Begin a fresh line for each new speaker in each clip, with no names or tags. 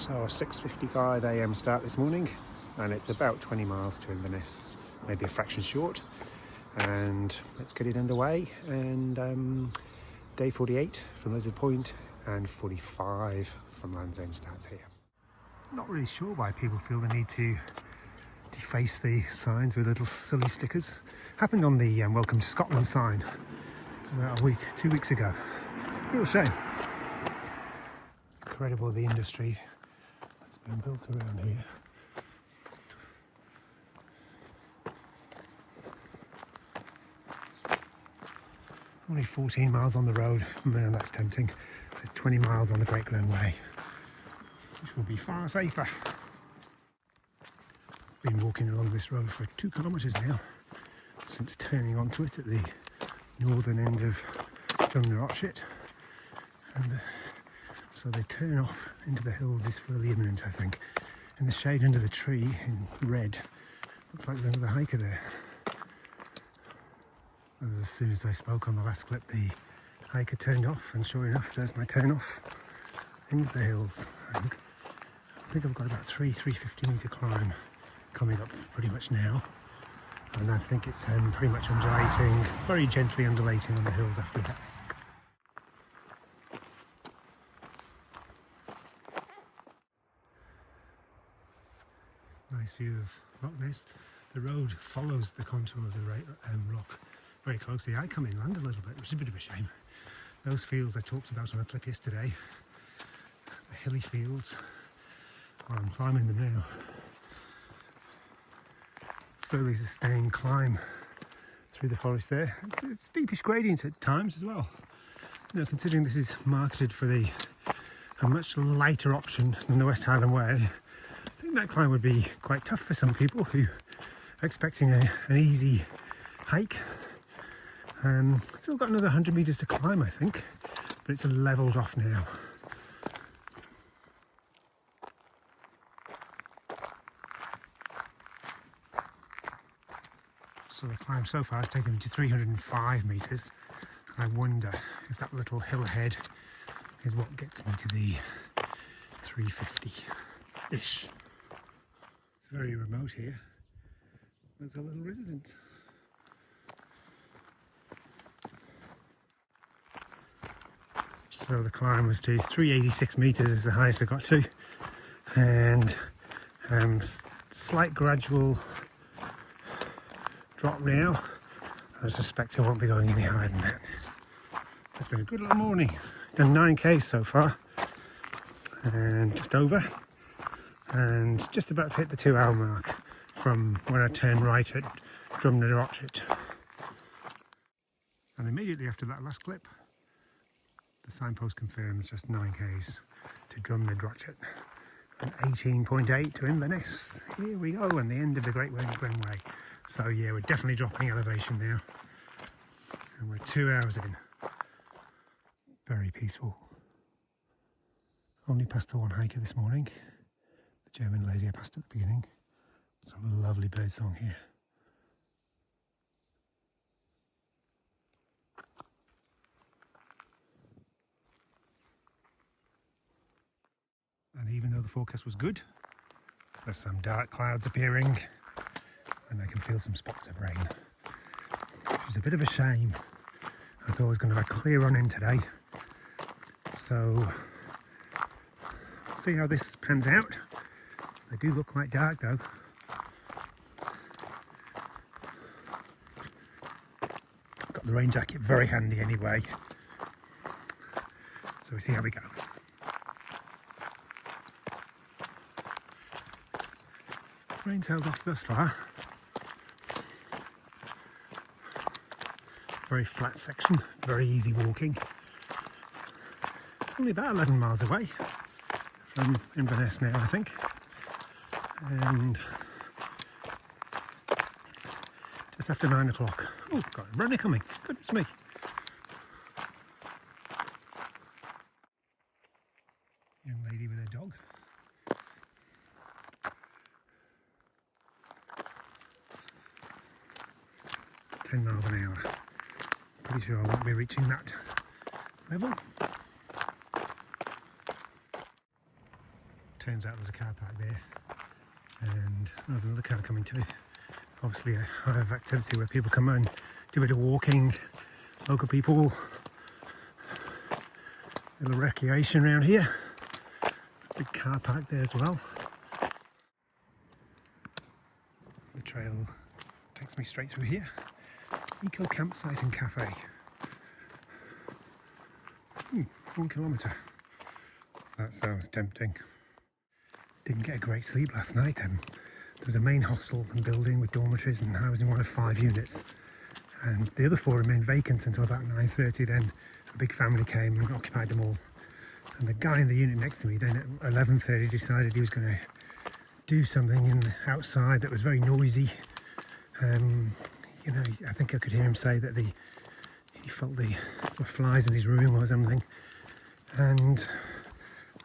So a 6:55 a.m. start this morning, and it's about 20 miles to Inverness, maybe a fraction short. And let's get it underway. And day 48 from Lizard Point and 45 from Land's End starts here. Not really sure why people feel the need to deface the signs with little silly stickers. Happened on the Welcome to Scotland sign about 2 weeks ago. Real shame. Incredible the industry that's been built around here. Only 14 miles on the road. Man, that's tempting. It's 20 miles on the Great Glen Way, which will be far safer. Been walking along this road for 2 kilometres now, since turning onto it at the northern end of Drumnadrochit. And so the turn off into the hills is fairly imminent, I think. In the shade under the tree in red, looks like there's another hiker there. And as soon as I spoke on the last clip, the hiker turned off, and sure enough, there's my turn off into the hills. I think I've got about 350 metre climb coming up pretty much now, and I think it's pretty much undulating, very gently undulating on the hills after that. Nice view of Loch Ness. The road follows the contour of the rock very closely. I come inland a little bit, which is a bit of a shame. Those fields I talked about on a clip yesterday, the hilly fields, well, I'm climbing them now. Fairly sustained climb through the forest there. It's steepish gradient at times as well. You know, considering this is marketed for a much lighter option than the West Highland Way, I think that climb would be quite tough for some people who are expecting an easy hike. Still got another 100 metres to climb, I think, but it's levelled off now. So the climb so far has taken me to 305 metres, and I wonder if that little hill ahead is what gets me to the 350-ish. It's very remote here. There's a little residence. So the climb was to 386 metres is the highest I got to, and slight gradual drop now. I suspect I won't be going any higher than that. It's been a good little morning. Done 9k so far, and just over, and just about to hit the 2-hour mark from when I turn right at Drumnadrochit. And immediately after that last clip, the signpost confirms just 9k's to Drumnadrochit and 18.8 to Inverness. Here we go, and the end of the Great Glen Way. So yeah, we're definitely dropping elevation now, and we're 2 hours in. Very peaceful. Only passed the one hiker this morning, the German lady I passed at the beginning. Some lovely birdsong here. And even though the forecast was good, there's some dark clouds appearing, and I can feel some spots of rain, which is a bit of a shame. I thought I was going to have a clear run in today, so we'll see how this pans out. They do look quite dark though. Got the rain jacket very handy anyway, so we see how we go. Rain's held off thus far. Very flat section, very easy walking. Only about 11 miles away from Inverness now, I think. And just after 9 o'clock. Oh, got a runner coming, goodness me. Young lady with her dog. 10 miles an hour. Pretty sure I won't be reaching that level. Turns out there's a car park there, and there's another car coming too. Obviously a hub of activity where people come and do a bit of walking, local people, a little recreation around here. There's a big car park there as well. The trail takes me straight through here. Eco campsite and cafe. 1 kilometre. That sounds tempting. Didn't get a great sleep last night. There was a main hostel and building with dormitories, and I was in one of 5 units. And the other 4 remained vacant until about 9:30. Then a big family came and occupied them all. And the guy in the unit next to me then at 11:30 decided he was going to do something outside that was very noisy. You know, I think I could hear him say that he felt there were flies in his room or something. And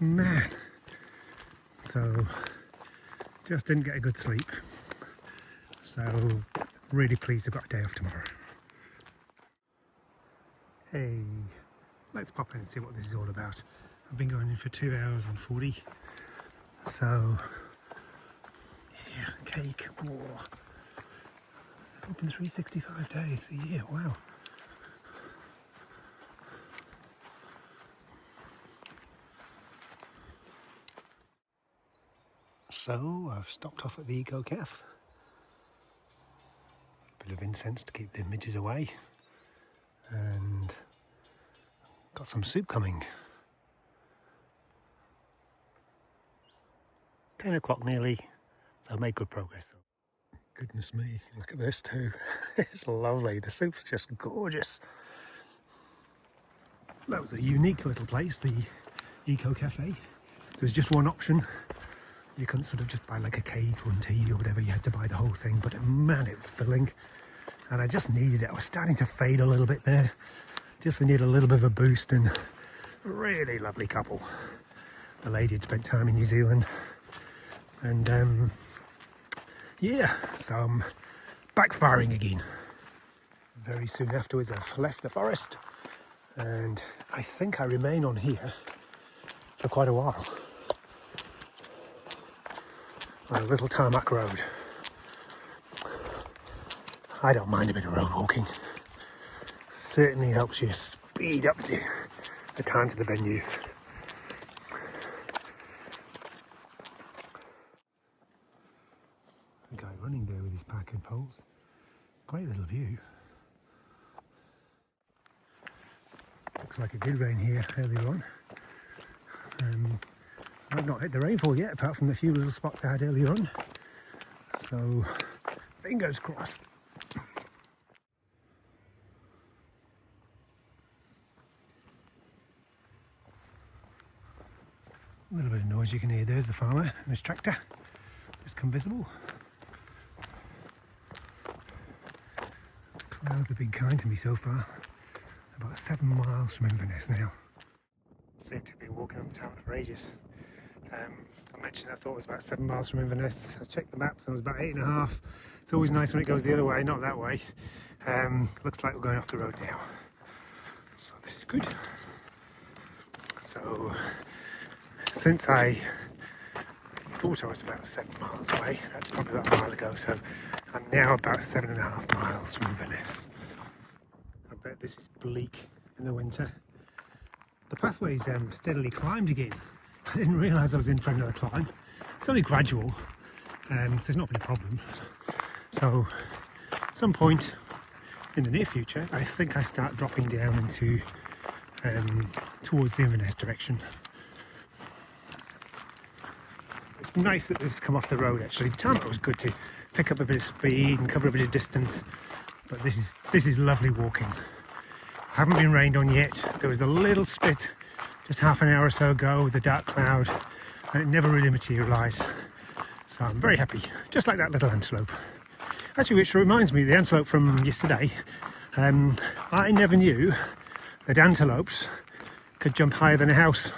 man, so just didn't get a good sleep. So really pleased I've got a day off tomorrow. Hey, let's pop in and see what this is all about. I've been going in for 2 hours and 40. So yeah, cake, war. Open 365 days a year, wow. So I've stopped off at the Eco Cafe. Bit of incense to keep the midges away. And got some soup coming. 10 o'clock nearly, so I made good progress. Goodness me, look at this too. It's lovely, the soup's just gorgeous. That was a unique little place, the Eco Cafe. There's just one option. You couldn't sort of just buy like a cake or tea or whatever, you had to buy the whole thing, but man, it was filling. And I just needed it. I was starting to fade a little bit there. Just needed a little bit of a boost, and a really lovely couple. The lady had spent time in New Zealand. And yeah, so I'm backfiring again. Very soon afterwards I've left the forest, and I think I remain on here for quite a while. On a little tarmac road. I don't mind a bit of road walking. Certainly helps you speed up the time to the venue. A guy running there with his pack and poles. Great little view. Looks like it did rain here earlier on. I've not hit the rainfall yet, apart from the few little spots I had earlier on. So, fingers crossed. A little bit of noise you can hear. There's the farmer and his tractor. Just come visible. Clouds have been kind to me so far. About 7 miles from Inverness now. Seem to have been walking on the tarmac for ages. I mentioned I thought it was about 7 miles from Inverness. I checked the maps and it was about 8.5. It's always nice when it goes the other way, not that way. Looks like we're going off the road now. So this is good. So since I thought I was about 7 miles away, that's probably about a mile ago, so I'm now about 7.5 miles from Inverness. I bet this is bleak in the winter. The pathway's steadily climbed again. I didn't realise I was in for another climb. It's only gradual, so it's not been a problem. So at some point in the near future, I think I start dropping down into towards the Inverness direction. It's nice that this has come off the road actually. The tarmac was good to pick up a bit of speed and cover a bit of distance, but this is lovely walking. I haven't been rained on yet. There was a little spit just half an hour or so ago with a dark cloud, and it never really materialised. So I'm very happy, just like that little antelope. Actually, which reminds me, the antelope from yesterday, I never knew that antelopes could jump higher than a house.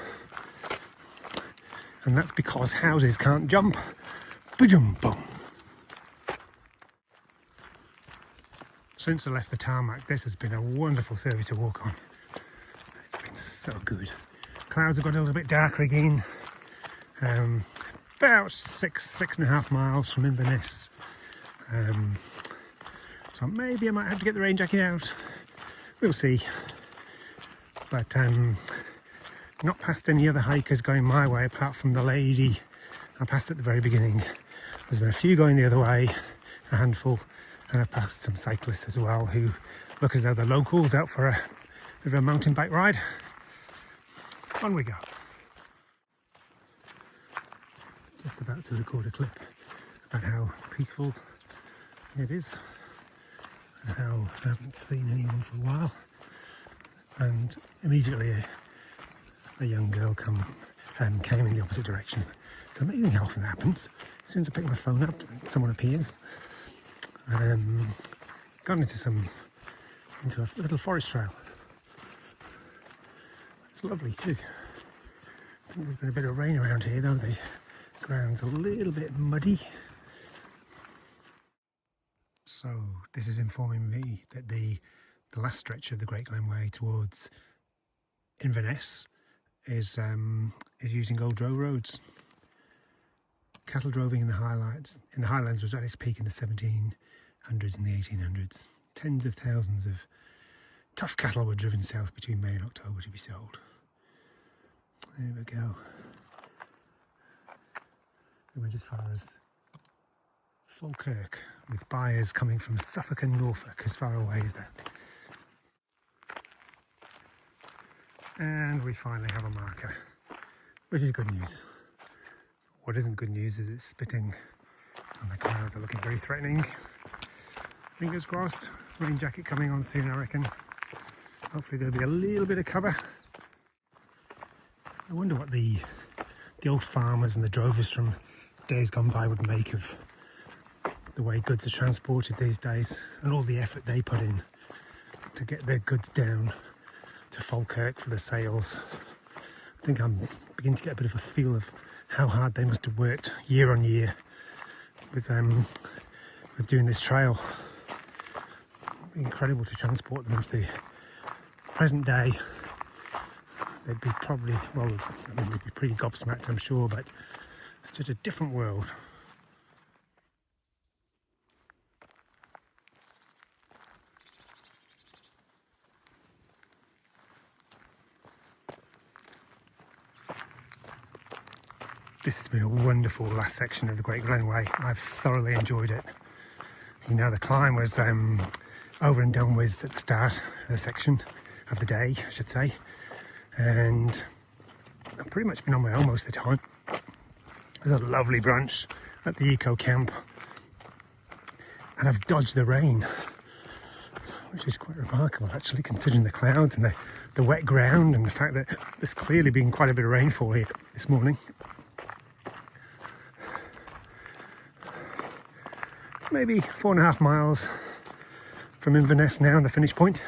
And that's because houses can't jump. Boom, boom. Since I left the tarmac, this has been a wonderful survey to walk on. It's been so good. Clouds have got a little bit darker again. About six and a half miles from Inverness. So maybe I might have to get the rain jacket out. We'll see. But not past any other hikers going my way apart from the lady I passed at the very beginning. There's been a few going the other way, a handful, and I've passed some cyclists as well who look as though they're locals out for a bit of a mountain bike ride. On we go. Just about to record a clip about how peaceful it is and how I haven't seen anyone for a while. And immediately a young girl came in the opposite direction. It's amazing how often that happens. As soon as I pick my phone up, someone appears. Gone into a little forest trail. It's lovely too. I think there's been a bit of rain around here though. The ground's a little bit muddy. So this is informing me that the last stretch of the Great Glen Way towards Inverness is using old drove roads. Cattle droving in the Highlands was at its peak in the 1700s and the 1800s. Tens of thousands of tough cattle were driven south between May and October to be sold. There we go. They went as far as Falkirk, with buyers coming from Suffolk and Norfolk. As far away as that. And we finally have a marker, which is good news. What isn't good news is it's spitting and the clouds are looking very threatening. Fingers crossed, rain jacket coming on soon I reckon. Hopefully there'll be a little bit of cover. I wonder what the old farmers and the drovers from days gone by would make of the way goods are transported these days and all the effort they put in to get their goods down to Falkirk for the sales. I think I'm beginning to get a bit of a feel of how hard they must have worked year on year with doing this trail. It'd be incredible to transport them into the present day. They'd be probably, well, I mean, they'd be pretty gobsmacked, I'm sure, but it's just a different world. This has been a wonderful last section of the Great Glen Way. I've thoroughly enjoyed it. You know, the climb was over and done with at the start of the section of the day, I should say. And I've pretty much been on my own most of the time. There's a lovely brunch at the eco camp. And I've dodged the rain, which is quite remarkable actually, considering the clouds and the wet ground and the fact that there's clearly been quite a bit of rainfall here this morning. Maybe 4.5 miles from Inverness now, the finish point.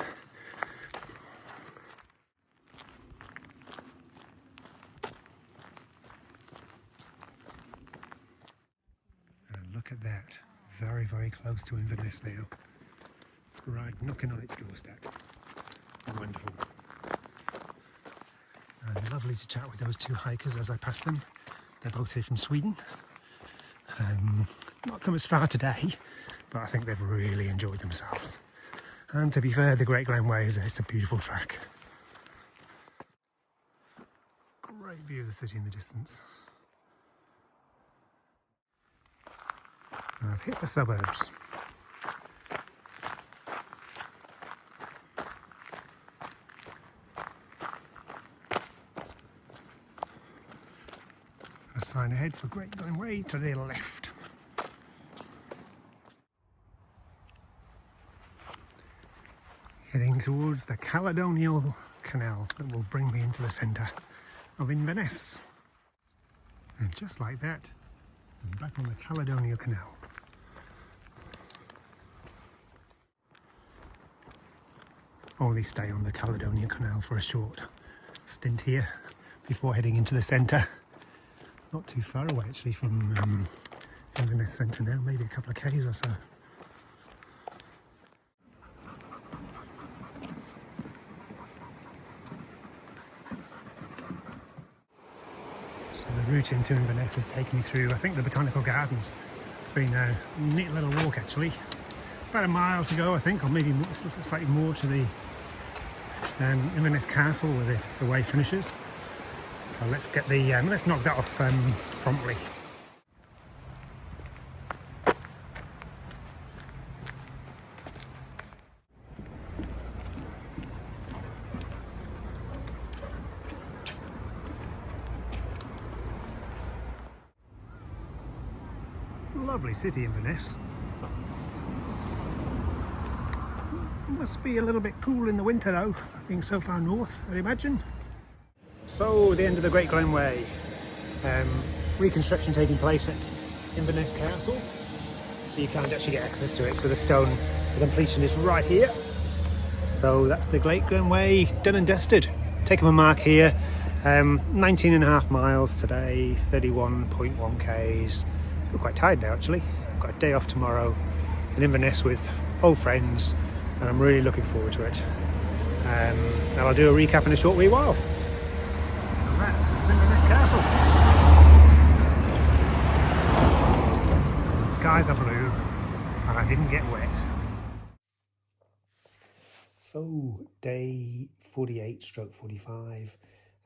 And look at that, very, very close to Inverness now. Right, knocking on its doorstep. Wonderful. And lovely to chat with those two hikers as I pass them. They're both here from Sweden. Not come as far today, but I think they've really enjoyed themselves. And to be fair, the Great Glen Way it's a beautiful track. Great view of the city in the distance. And I've hit the suburbs. A sign ahead for Great Glen Way to the left. Heading towards the Caledonial Canal that will bring me into the centre of Inverness. And just like that, I'm back on the Caledonial Canal. Only stay on the Caledonial Canal for a short stint here before heading into the centre. Not too far away actually from Inverness centre now, maybe a couple of k's or so. So the route into Inverness has taken me through, I think, the Botanical Gardens. It's been a neat little walk actually. About a mile to go, I think, or maybe more, slightly more to the Inverness Castle where the way finishes. So let's get the let's knock that off promptly. Lovely city, Inverness. Must be a little bit cool in the winter though, being so far north, I'd imagine. So, the end of the Great Glen Way. Reconstruction taking place at Inverness Castle. So you can't actually get access to it, so the stone for completion is right here. So that's the Great Glen Way done and dusted. Taking my mark here. 19.5 miles today, 31.1 k's. I feel quite tired now actually. I've got a day off tomorrow in Inverness with old friends and I'm really looking forward to it. And I'll do a recap in a short wee while. And that's Inverness Castle. The skies are blue and I didn't get wet. So day 48 stroke 45,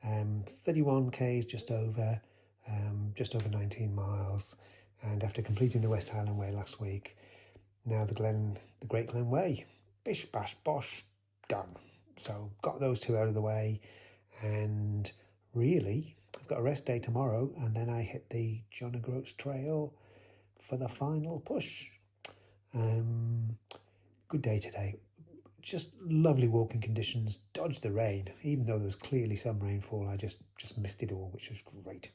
31 k's just over 19 miles. And after completing the West Highland Way last week, now the Great Glen Way, bish bash bosh, done. So got those two out of the way, and really I've got a rest day tomorrow, and then I hit the John O'Groats Trail for the final push. Good day today. Just lovely walking conditions. Dodged the rain, even though there was clearly some rainfall. I just missed it all, which was great.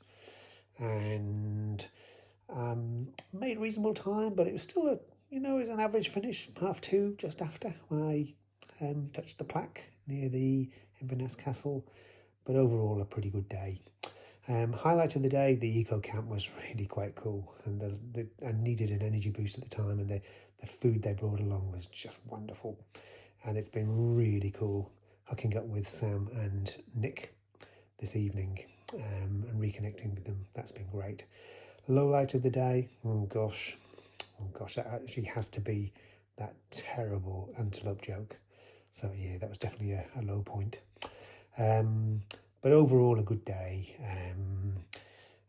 And made reasonable time, but it was still it was an average finish, 2:30 just after when I touched the plaque near the Inverness Castle. But overall a pretty good day. Highlight of the day, the eco camp was really quite cool, and I needed an energy boost at the time, and the food they brought along was just wonderful. And it's been really cool hooking up with Sam and Nick this evening and reconnecting with them. That's been great. Low light of the day, oh gosh, that actually has to be that terrible antelope joke. So yeah, that was definitely a low point. But overall a good day,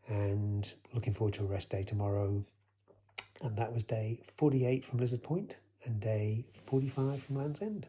and looking forward to a rest day tomorrow. And that was day 48 from Lizard Point and day 45 from Land's End.